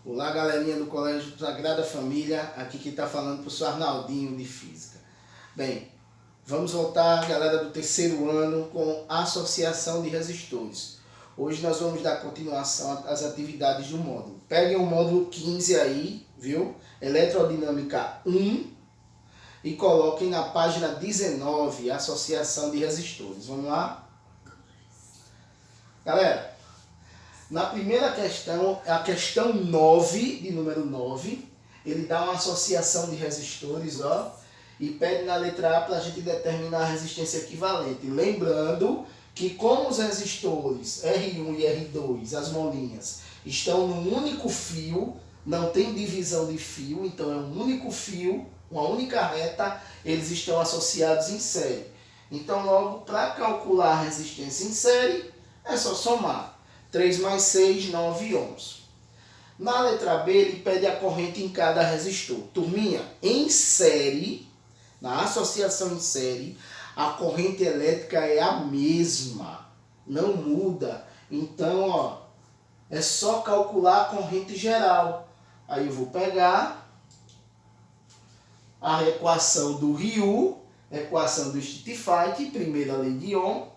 Olá, galerinha do Colégio Sagrada Família, aqui que está falando o professor Arnaldinho de Física. Bem, vamos voltar, galera do terceiro ano, com associação de resistores. Hoje nós vamos dar continuação às atividades do módulo. Peguem o módulo 15 aí, viu? Eletrodinâmica 1 e coloquem na página 19, associação de resistores. Vamos lá? Galera, na primeira questão, a questão 9, de número 9, ele dá uma associação de resistores, ó, e pede na letra A para a gente determinar a resistência equivalente. Lembrando que como os resistores R1 e R2, as molinhas, estão num único fio, não tem divisão de fio, então é um único fio, uma única reta, eles estão associados em série. Então, logo, para calcular a resistência em série, é só somar. 3 mais 6, 9 ohms. Na letra B, ele pede a corrente em cada resistor. Turminha, em série, na associação em série, a corrente elétrica é a mesma, não muda. Então, ó, é só calcular a corrente geral. Aí eu vou pegar a equação do Ryu, equação do Street Fighter, primeira lei de Ohm,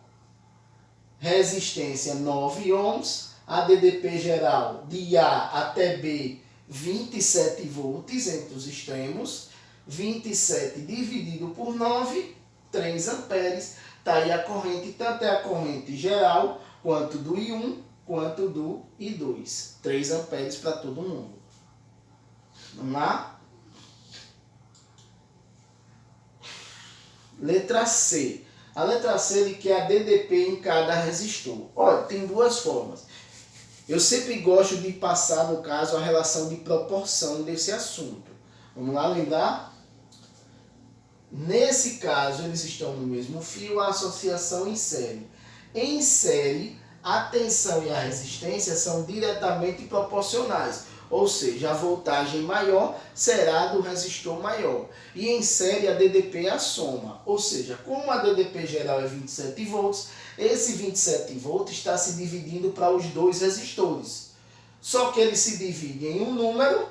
resistência 9 ohms, ADDP geral de A até B 27 volts entre os extremos, 27 dividido por 9, 3 amperes, está aí a corrente, tanto é a corrente geral, quanto do I1, quanto do I2, 3 amperes para todo mundo. Vamos lá? Letra C. A letra C ele quer a DDP em cada resistor. Olha, tem duas formas. Eu sempre gosto de passar, no caso, a relação de proporção desse assunto. Vamos lá lembrar? Nesse caso, eles estão no mesmo fio, a associação em série. Em série, a tensão e a resistência são diretamente proporcionais. Ou seja, a voltagem maior será do resistor maior. E em série a DDP é a soma. Ou seja, como a DDP geral é 27 volts, esse 27 volts está se dividindo para os dois resistores. Só que ele se divide em um número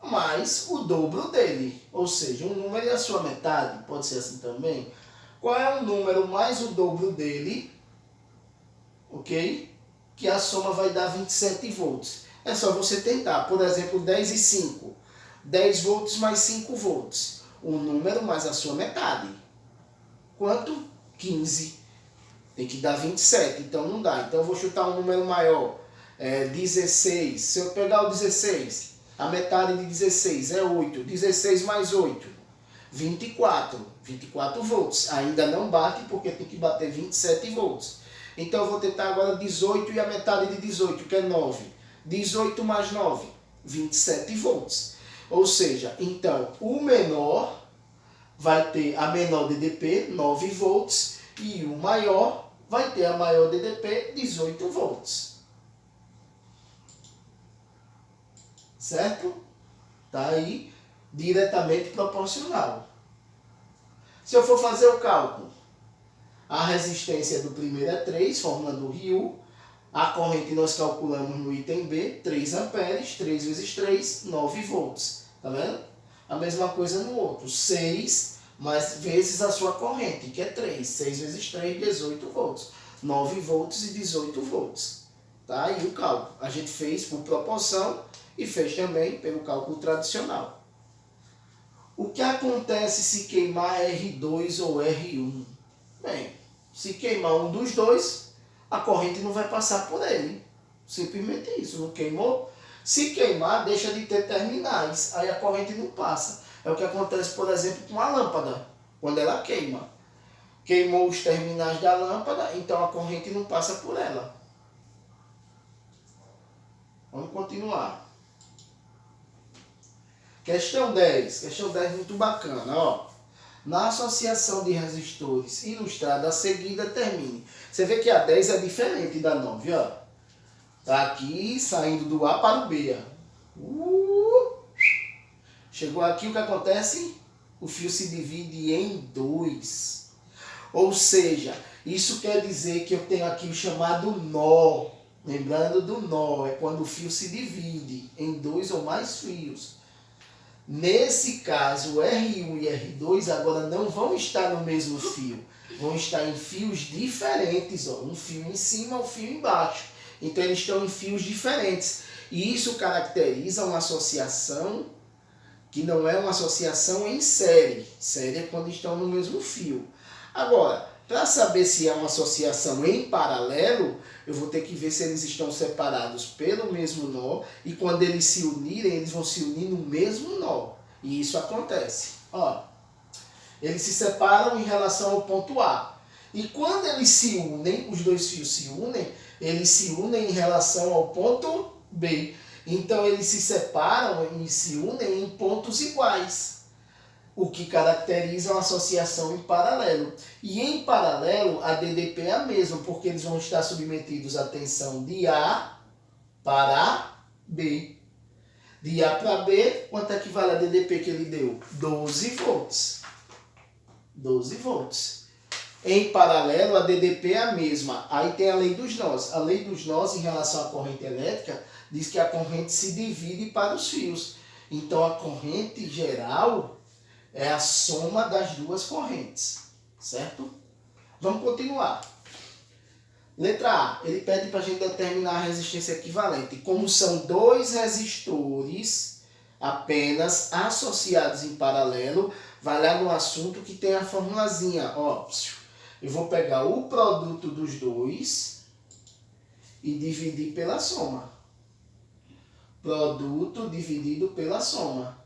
mais o dobro dele. Ou seja, um número e a sua metade. Pode ser assim também. Qual é o número mais o dobro dele? Ok? Que a soma vai dar 27 volts. É só você tentar, por exemplo, 10 e 5. 10 volts mais 5 volts. O número mais a sua metade. Quanto? 15. Tem que dar 27, então não dá. Então eu vou chutar um número maior. 16. Se eu pegar o 16, a metade de 16 é 8. 16 mais 8, 24. 24 volts. Ainda não bate porque tem que bater 27 volts. Então eu vou tentar agora 18 e a metade de 18, que é 9. 18 mais 9, 27 volts. Ou seja, então o menor vai ter a menor DDP, 9 volts, e o maior vai ter a maior DDP, 18 volts. Certo? Está aí diretamente proporcional. Se eu for fazer o cálculo, a resistência do primeiro é 3, fórmula do Ryu. A corrente nós calculamos no item B, 3 amperes, 3 vezes 3, 9 volts. Tá vendo? A mesma coisa no outro, 6 mais vezes a sua corrente, que é 3. 6 vezes 3, 18 volts. 9 volts e 18 volts. Tá? E o cálculo. A gente fez por proporção e fez também pelo cálculo tradicional. O que acontece se queimar R2 ou R1? Bem, se queimar um dos dois, a corrente não vai passar por ele. Simplesmente isso, não queimou? Se queimar, deixa de ter terminais, aí a corrente não passa. É o que acontece, por exemplo, com a lâmpada, quando ela queima. Queimou os terminais da lâmpada, então a corrente não passa por ela. Vamos continuar. Questão 10. Questão 10 muito bacana, ó. Na associação de resistores ilustrada a seguir, determine. Você vê que a 10 é diferente da 9, ó. Tá aqui saindo do A para o B, ó. Chegou aqui, o que acontece? O fio se divide em 2. Ou seja, isso quer dizer que eu tenho aqui o chamado nó. Lembrando do nó, é quando o fio se divide em 2 ou mais fios. Nesse caso, o R1 e R2 agora não vão estar no mesmo fio. Vão estar em fios diferentes. Ó. Um fio em cima, um fio embaixo. Então, eles estão em fios diferentes. E isso caracteriza uma associação que não é uma associação em série. Série é quando estão no mesmo fio. Agora, para saber se é uma associação em paralelo, eu vou ter que ver se eles estão separados pelo mesmo nó. E quando eles se unirem, eles vão se unir no mesmo nó. E isso acontece. Ó, eles se separam em relação ao ponto A. E quando eles se unem, os dois fios se unem, eles se unem em relação ao ponto B. Então, eles se separam e se unem em pontos iguais, o que caracteriza uma associação em paralelo. E em paralelo, a DDP é a mesma, porque eles vão estar submetidos à tensão de A para B. De A para B, quanto é que vale a DDP que ele deu? 12 volts. 12 volts. Em paralelo, a DDP é a mesma. Aí tem a lei dos nós. A lei dos nós, em relação à corrente elétrica, diz que a corrente se divide para os fios. Então, a corrente geral é a soma das duas correntes. Certo? Vamos continuar. Letra A. Ele pede para a gente determinar a resistência equivalente. Como são dois resistores apenas associados em paralelo, vai lá no assunto que tem a formulazinha. Ó, eu vou pegar o produto dos dois e dividir pela soma. Produto dividido pela soma.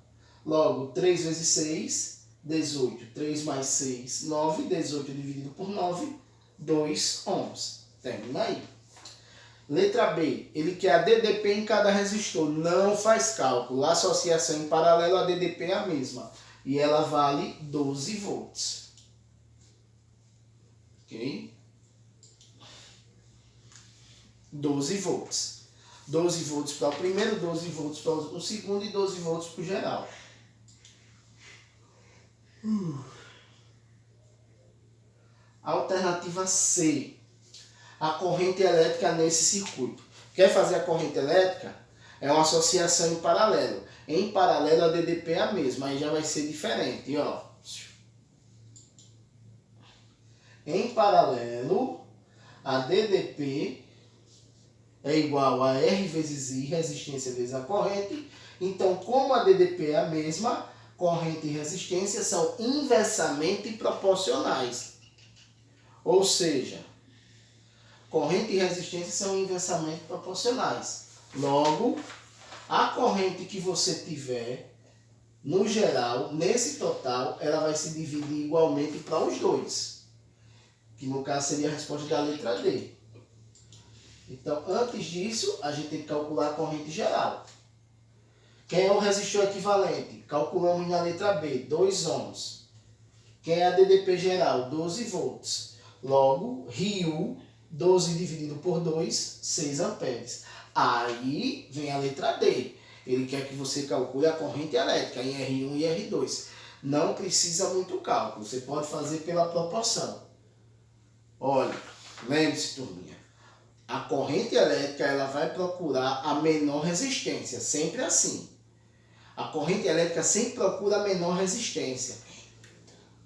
Logo, 3 vezes 6, 18. 3 mais 6, 9. 18 dividido por 9, 2 ohms. Termina aí. Letra B. Ele quer a DDP em cada resistor. Não faz cálculo. A associação em paralelo, a DDP é a mesma. E ela vale 12 volts. Ok? 12 volts. 12 volts para o primeiro, 12 volts para o segundo e 12 volts para o geral. Alternativa C. A corrente elétrica nesse circuito. Quer fazer a corrente elétrica? É uma associação em paralelo. Em paralelo, a DDP é a mesma. Aí já vai ser diferente. Ó. Em paralelo, a DDP é igual a R vezes I, resistência vezes a corrente. Então, como a DDP é a mesma, corrente e resistência são inversamente proporcionais. Ou seja, corrente e resistência são inversamente proporcionais. Logo, a corrente que você tiver, no geral, nesse total, ela vai se dividir igualmente para os dois. Que no caso seria a resposta da letra D. Então, antes disso, a gente tem que calcular a corrente geral. Quem é o resistor equivalente? Calculamos na letra B, 2 ohms. Quem é a DDP geral? 12 volts. Logo, RIU, 12 dividido por 2, 6 amperes. Aí vem a letra D. Ele quer que você calcule a corrente elétrica em R1 e R2. Não precisa muito cálculo, você pode fazer pela proporção. Olha, lembre-se, turminha. A corrente elétrica ela vai procurar a menor resistência, sempre assim. A corrente elétrica sempre procura a menor resistência.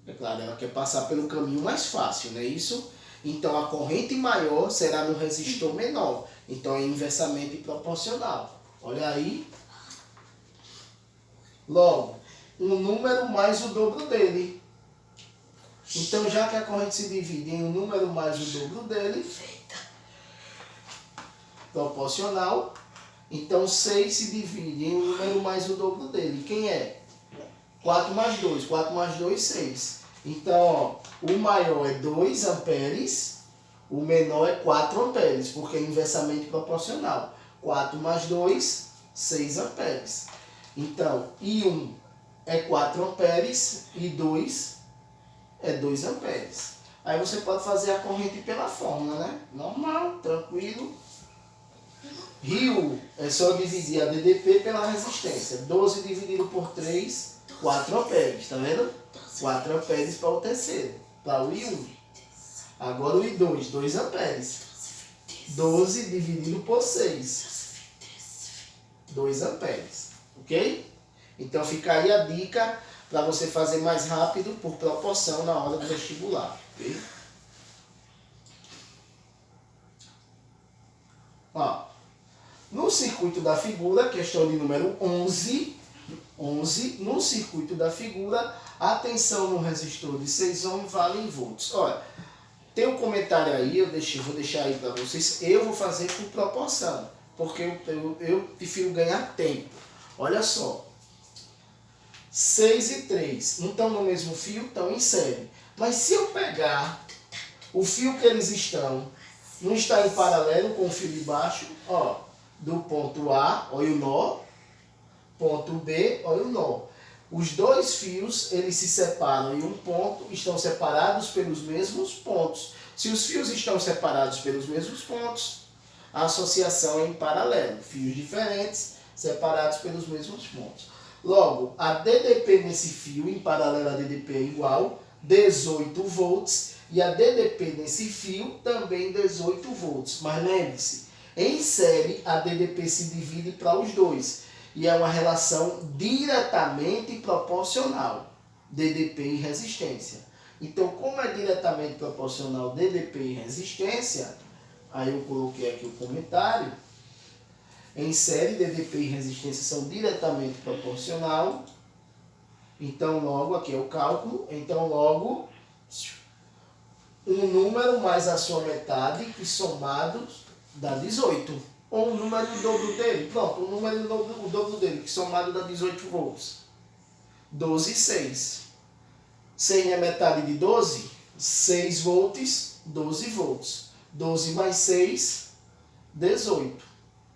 É claro, ela quer passar pelo caminho mais fácil, não é isso? Então, a corrente maior será no resistor menor. Então, é inversamente proporcional. Olha aí. Logo, um número mais o dobro dele. Então, já que a corrente se divide em um número mais o dobro dele, proporcional, então 6 se divide em um número mais o dobro dele. Quem é? 4 mais 2. 4 mais 2, 6. Então, ó, o maior é 2 amperes, o menor é 4 amperes, porque é inversamente proporcional. 4 mais 2, 6 amperes. Então, I1 é 4 amperes e 2 é 2 amperes. Aí você pode fazer a corrente pela fórmula, né? Normal, tranquilo. RIU é só dividir a DDP pela resistência. 12 dividido por 3, 4 amperes, tá vendo? 4 amperes para o terceiro, para o I1. Agora o I2, 2 amperes. 12 dividido por 6. 2 amperes. Ok? Então fica aí a dica para você fazer mais rápido por proporção na hora do vestibular. Ok? Ó, no circuito da figura, questão de número 11, no circuito da figura, a tensão no resistor de 6 ohms vale em volts. Olha, tem um comentário aí, vou deixar aí para vocês. Eu vou fazer por proporção, porque eu prefiro ganhar tempo. Olha só, 6 e 3 não estão no mesmo fio, estão em série. Mas se eu pegar o fio que eles estão, não está em paralelo com o fio de baixo, ó, do ponto A, olha o nó, ponto B, olha o nó. Os dois fios, eles se separam em um ponto, estão separados pelos mesmos pontos. Se os fios estão separados pelos mesmos pontos, a associação é em paralelo. Fios diferentes, separados pelos mesmos pontos. Logo, a DDP nesse fio, em paralelo a DDP é igual 18 volts, e a DDP nesse fio também 18 volts. Mas lembre-se, em série a DDP se divide para os dois. E é uma relação diretamente proporcional, DDP e resistência. Então, como é diretamente proporcional DDP e resistência, aí eu coloquei aqui o comentário, em série, DDP e resistência são diretamente proporcional, então logo, aqui é o cálculo, então logo, um número mais a sua metade, que somados dá 18. Ou um número o dobro dele. Pronto, o número o dobro dele, que somado dá 18 volts. 12 e 6. 100 é metade de 12? 6 volts, 12 volts. 12 mais 6, 18.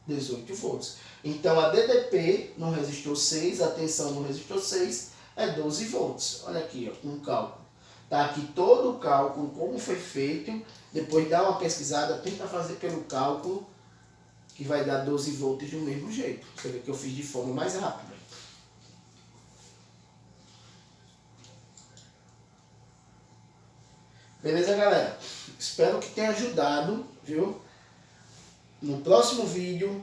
18 volts. Então a DDP no resistor 6, a tensão no resistor 6 é 12 volts. Olha aqui, ó, um cálculo. Tá aqui todo o cálculo, como foi feito. Depois dá uma pesquisada, tenta fazer pelo cálculo, que vai dar 12 volts do mesmo jeito. Você vê que eu fiz de forma mais rápida. Beleza, galera? Espero que tenha ajudado, viu? No próximo vídeo,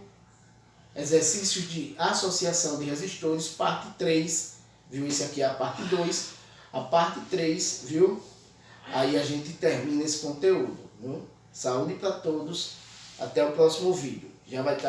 exercícios de associação de resistores, parte 3, viu? Esse aqui é a parte 2. A parte 3, viu? Aí a gente termina esse conteúdo, viu? Saúde para todos. Até o próximo vídeo. Já vai estar